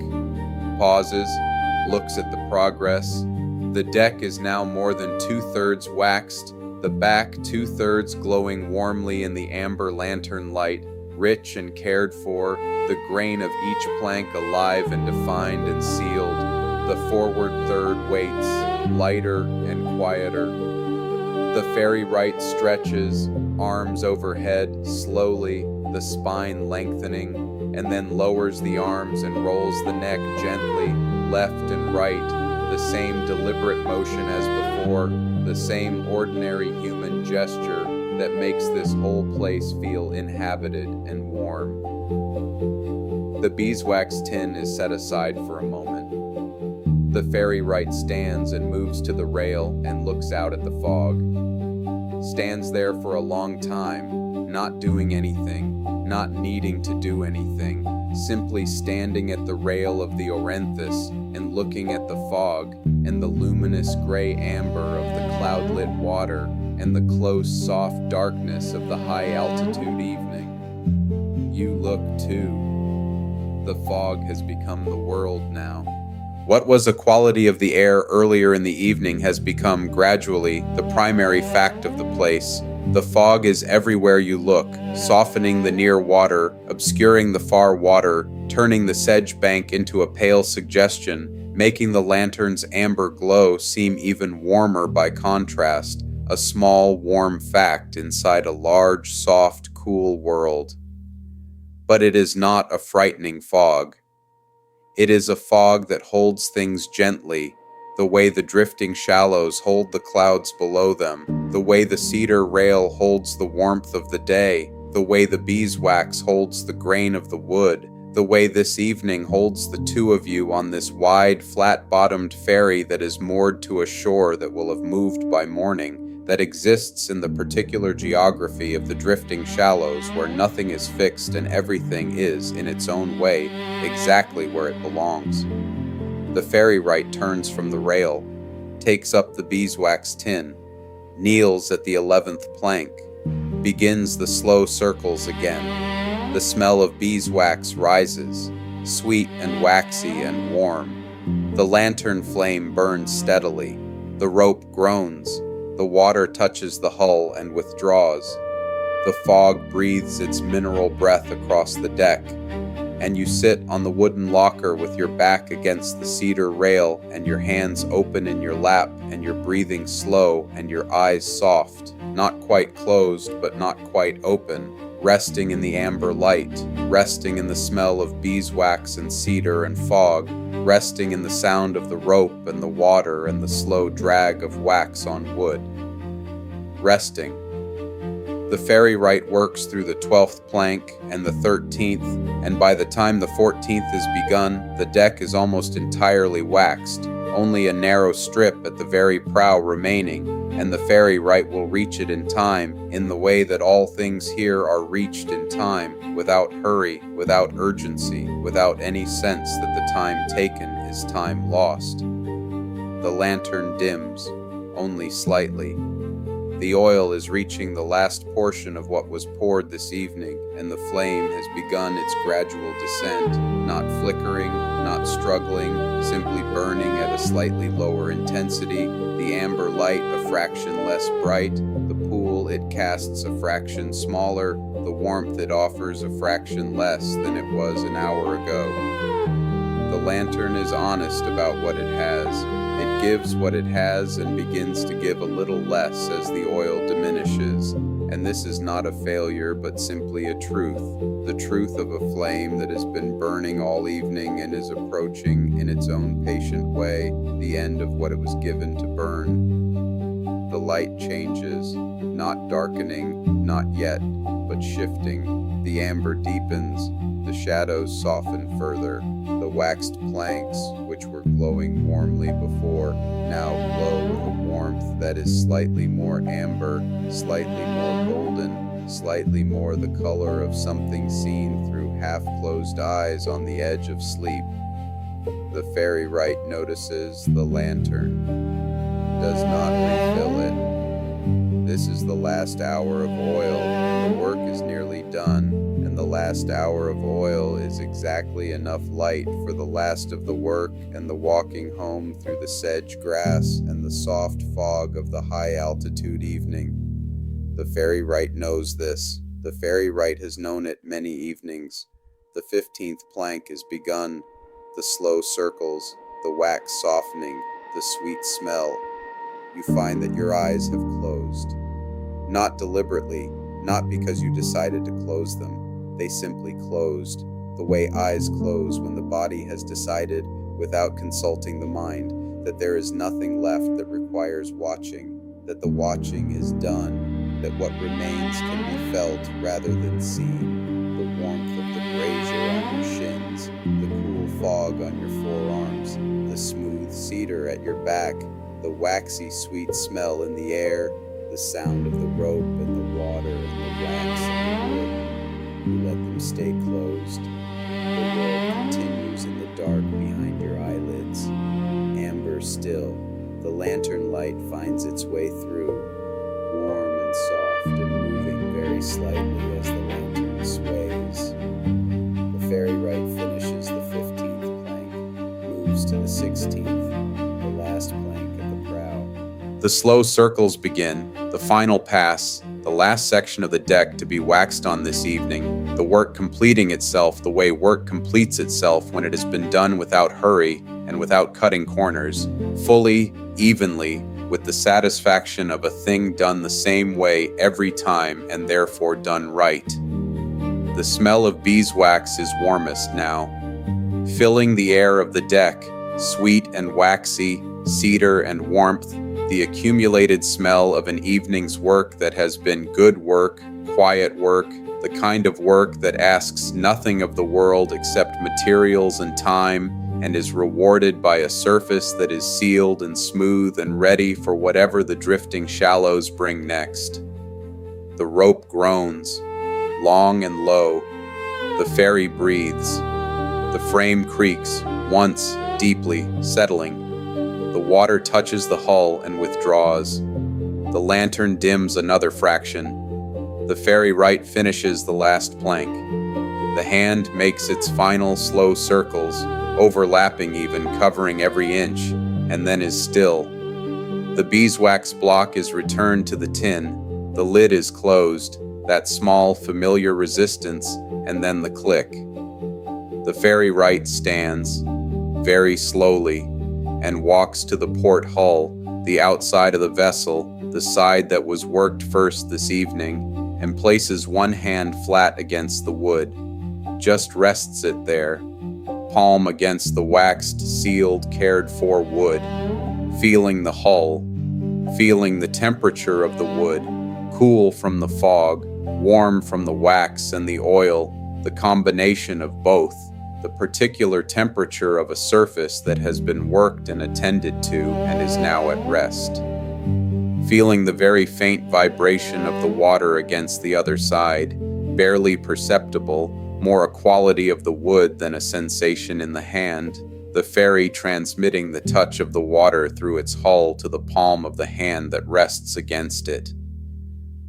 pauses, looks at the progress. The deck is now more than 2/3 waxed, the back 2/3 glowing warmly in the amber lantern light, rich and cared for, the grain of each plank alive and defined and sealed. The forward third waits, lighter and quieter. The Ferrywright stretches, arms overhead, slowly, the spine lengthening, and then lowers the arms and rolls the neck gently, left and right, the same deliberate motion as before, the same ordinary human gesture that makes this whole place feel inhabited and warm. The beeswax tin is set aside for a moment. The Ferrywright stands and moves to the rail and looks out at the fog. Stands there for a long time, not doing anything, not needing to do anything, simply standing at the rail of the Orenthis and looking at the fog and the luminous gray amber of the cloud-lit water and the close, soft darkness of the high-altitude evening. You look too. The fog has become the world now. What was a quality of the air earlier in the evening has become, gradually, the primary fact of the place. The fog is everywhere you look, softening the near water, obscuring the far water, turning the sedge bank into a pale suggestion, making the lantern's amber glow seem even warmer by contrast, a small, warm fact inside a large, soft, cool world. But it is not a frightening fog. It is a fog that holds things gently, the way the drifting shallows hold the clouds below them, the way the cedar rail holds the warmth of the day, the way the beeswax holds the grain of the wood, the way this evening holds the two of you on this wide, flat-bottomed ferry that is moored to a shore that will have moved by morning, that exists in the particular geography of the drifting shallows where nothing is fixed and everything is, in its own way, exactly where it belongs. The Ferrywright turns from the rail, takes up the beeswax tin, kneels at the 11th plank, begins the slow circles again. The smell of beeswax rises, sweet and waxy and warm. The lantern flame burns steadily. The rope groans. The water touches the hull and withdraws. The fog breathes its mineral breath across the deck, and you sit on the wooden locker with your back against the cedar rail and your hands open in your lap and your breathing slow and your eyes soft, not quite closed but not quite open, resting in the amber light, resting in the smell of beeswax and cedar and fog, resting in the sound of the rope and the water and the slow drag of wax on wood. Resting. The Ferrywright works through the 12th plank and the 13th, and by the time the 14th is begun, the deck is almost entirely waxed, only a narrow strip at the very prow remaining, and the Ferrywright will reach it in time, in the way that all things here are reached in time, without hurry, without urgency, without any sense that the time taken is time lost. The lantern dims, only slightly. The oil is reaching the last portion of what was poured this evening, and the flame has begun its gradual descent, not flickering, not struggling, simply burning at a slightly lower intensity, the amber light a fraction less bright, the pool it casts a fraction smaller, the warmth it offers a fraction less than it was an hour ago. The lantern is honest about what it has. It gives what it has and begins to give a little less as the oil diminishes. And this is not a failure, but simply a truth. The truth of a flame that has been burning all evening and is approaching, in its own patient way, the end of what it was given to burn. The light changes, not darkening, not yet, but shifting. The amber deepens, the shadows soften further. The waxed planks, which were glowing warmly before, now glow with a warmth that is slightly more amber, slightly more golden, slightly more the color of something seen through half-closed eyes on the edge of sleep. The Ferrywright notices the lantern, does not refill it. This is the last hour of oil, and the work is nearly done. And the last hour of oil is exactly enough light for the last of the work and the walking home through the sedge grass and the soft fog of the high-altitude evening. The Ferrywright knows this. The Ferrywright has known it many evenings. The 15th plank is begun. The slow circles, the wax softening, the sweet smell. You find that your eyes have closed. Not deliberately, not because you decided to close them. They simply closed, the way eyes close when the body has decided, without consulting the mind, that there is nothing left that requires watching, that the watching is done, that what remains can be felt rather than seen. The warmth of the brazier on your shins, the cool fog on your forearms, the smooth cedar at your back, the waxy sweet smell in the air, the sound of the rope and the water and the wax and the wood. You let them stay closed. The world continues in the dark behind your eyelids. Amber still, the lantern light finds its way through, warm and soft and moving very slightly as the lantern sways. The Ferrywright finishes the 15th plank, moves to the 16th, the last plank at the prow. The slow circles begin, the final pass, the last section of the deck to be waxed on this evening, the work completing itself the way work completes itself when it has been done without hurry and without cutting corners, fully, evenly, with the satisfaction of a thing done the same way every time and therefore done right. The smell of beeswax is warmest now, filling the air of the deck, sweet and waxy, cedar and warmth, the accumulated smell of an evening's work that has been good work, quiet work, the kind of work that asks nothing of the world except materials and time, and is rewarded by a surface that is sealed and smooth and ready for whatever the drifting shallows bring next. The rope groans, long and low. The ferry breathes. The frame creaks, once, deeply, settling. The water touches the hull and withdraws. The lantern dims another fraction. The Ferrywright finishes the last plank. The hand makes its final slow circles, overlapping even, covering every inch, and then is still. The beeswax block is returned to the tin. The lid is closed, that small familiar resistance, and then the click. The Ferrywright stands, very slowly, and walks to the port hull, the outside of the vessel, the side that was worked first this evening, and places one hand flat against the wood, just rests it there, palm against the waxed, sealed, cared-for wood, feeling the hull, feeling the temperature of the wood, cool from the fog, warm from the wax and the oil, the combination of both, the particular temperature of a surface that has been worked and attended to and is now at rest. Feeling the very faint vibration of the water against the other side, barely perceptible, more a quality of the wood than a sensation in the hand, the ferry transmitting the touch of the water through its hull to the palm of the hand that rests against it.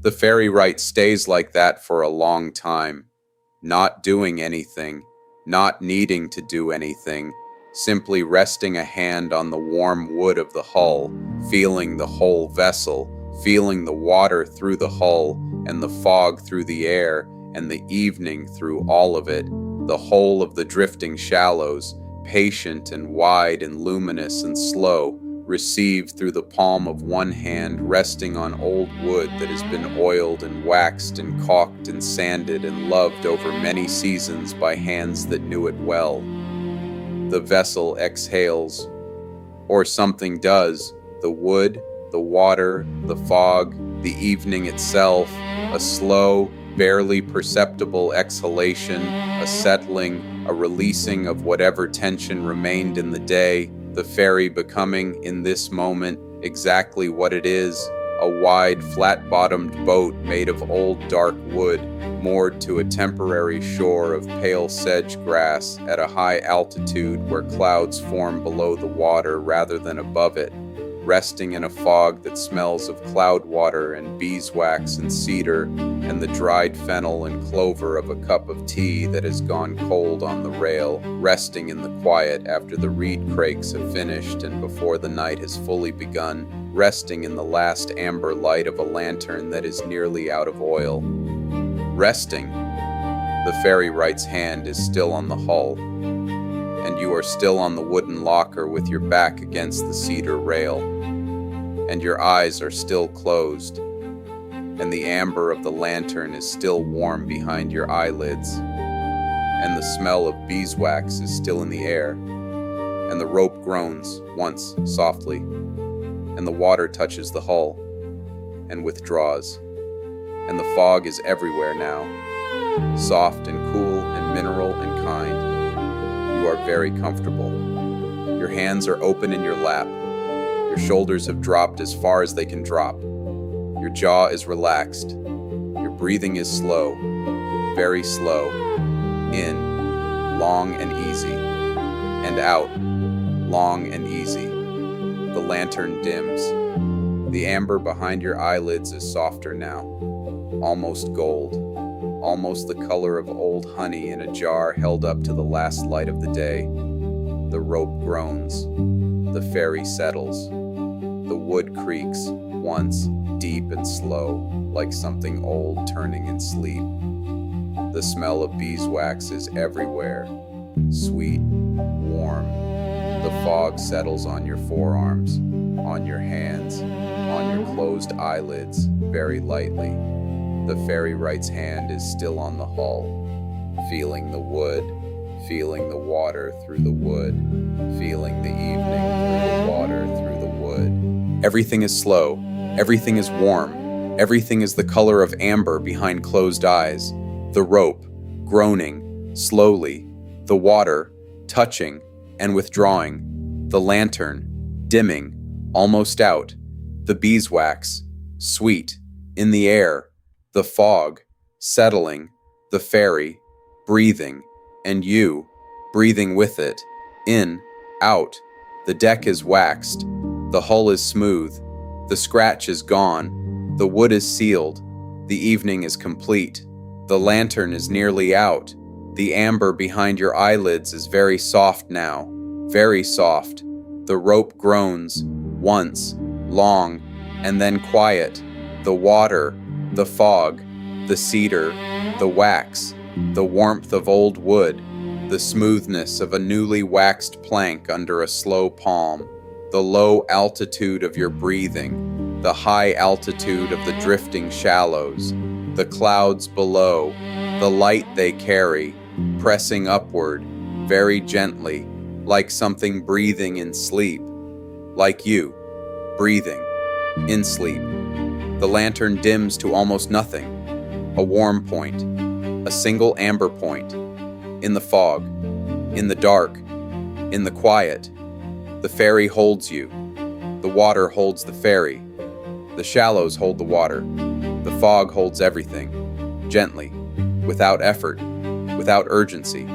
The Ferrywright stays like that for a long time, not doing anything, not needing to do anything, simply resting a hand on the warm wood of the hull, feeling the whole vessel, feeling the water through the hull, and the fog through the air, and the evening through all of it, the whole of the drifting shallows, patient and wide and luminous and slow, received through the palm of one hand, resting on old wood that has been oiled and waxed and caulked and sanded and loved over many seasons by hands that knew it well. The vessel exhales, or something does, the wood, the water, the fog, the evening itself, a slow, barely perceptible exhalation, a settling, a releasing of whatever tension remained in the day, the ferry becoming, in this moment, exactly what it is, a wide, flat-bottomed boat made of old dark wood, moored to a temporary shore of pale sedge grass at a high altitude where clouds form below the water rather than above it, resting in a fog that smells of cloud water and beeswax and cedar and the dried fennel and clover of a cup of tea that has gone cold on the rail, resting in the quiet after the Reed-Crakes have finished and before the night has fully begun, resting in the last amber light of a lantern that is nearly out of oil. Resting, the Ferrywright's hand is still on the hull, and you are still on the wooden locker with your back against the cedar rail, and your eyes are still closed, and the amber of the lantern is still warm behind your eyelids, and the smell of beeswax is still in the air, and the rope groans once softly, and the water touches the hull and withdraws, and the fog is everywhere now, soft and cool and mineral and kind. You are very comfortable. Your hands are open in your lap. Your shoulders have dropped as far as they can drop. Your jaw is relaxed. Your breathing is slow, very slow. In, long and easy. And out, long and easy. The lantern dims. The amber behind your eyelids is softer now, almost gold. Almost the color of old honey in a jar held up to the last light of the day. The rope groans. The ferry settles. The wood creaks, once, deep and slow, like something old turning in sleep. The smell of beeswax is everywhere, sweet, warm. The fog settles on your forearms, on your hands, on your closed eyelids, very lightly. The Ferrywright's hand is still on the hull, feeling the wood, feeling the water through the wood, feeling the evening through the water through the wood. Everything is slow, everything is warm, everything is the color of amber behind closed eyes. The rope, groaning, slowly, the water, touching and withdrawing, the lantern, dimming, almost out, the beeswax, sweet, in the air, the fog, settling, the ferry, breathing, and you, breathing with it, in, out. The deck is waxed, the hull is smooth, the scratch is gone, the wood is sealed, the evening is complete, the lantern is nearly out, the amber behind your eyelids is very soft now, very soft, the rope groans, once, long, and then quiet, the water, the fog, the cedar, the wax, the warmth of old wood, the smoothness of a newly waxed plank under a slow palm, the low altitude of your breathing, the high altitude of the drifting shallows, the clouds below, the light they carry, pressing upward, very gently, like something breathing in sleep, like you, breathing, in sleep. The lantern dims to almost nothing, a warm point, a single amber point, in the fog, in the dark, in the quiet. The ferry holds you, the water holds the ferry, the shallows hold the water, the fog holds everything, gently, without effort, without urgency,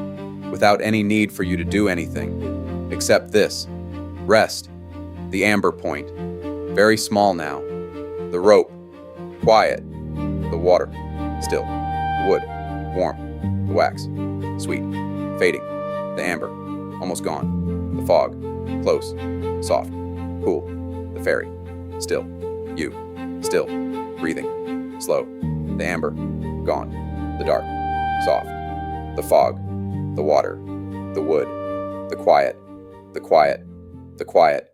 without any need for you to do anything, except this, rest, the amber point, very small now, the rope, quiet, the water, still, the wood, warm, the wax, sweet, fading, the amber, almost gone, the fog, close, soft, cool, the ferry, still, you, still, breathing, slow, the amber, gone, the dark, soft, the fog, the water, the wood, The quiet, the quiet, the quiet.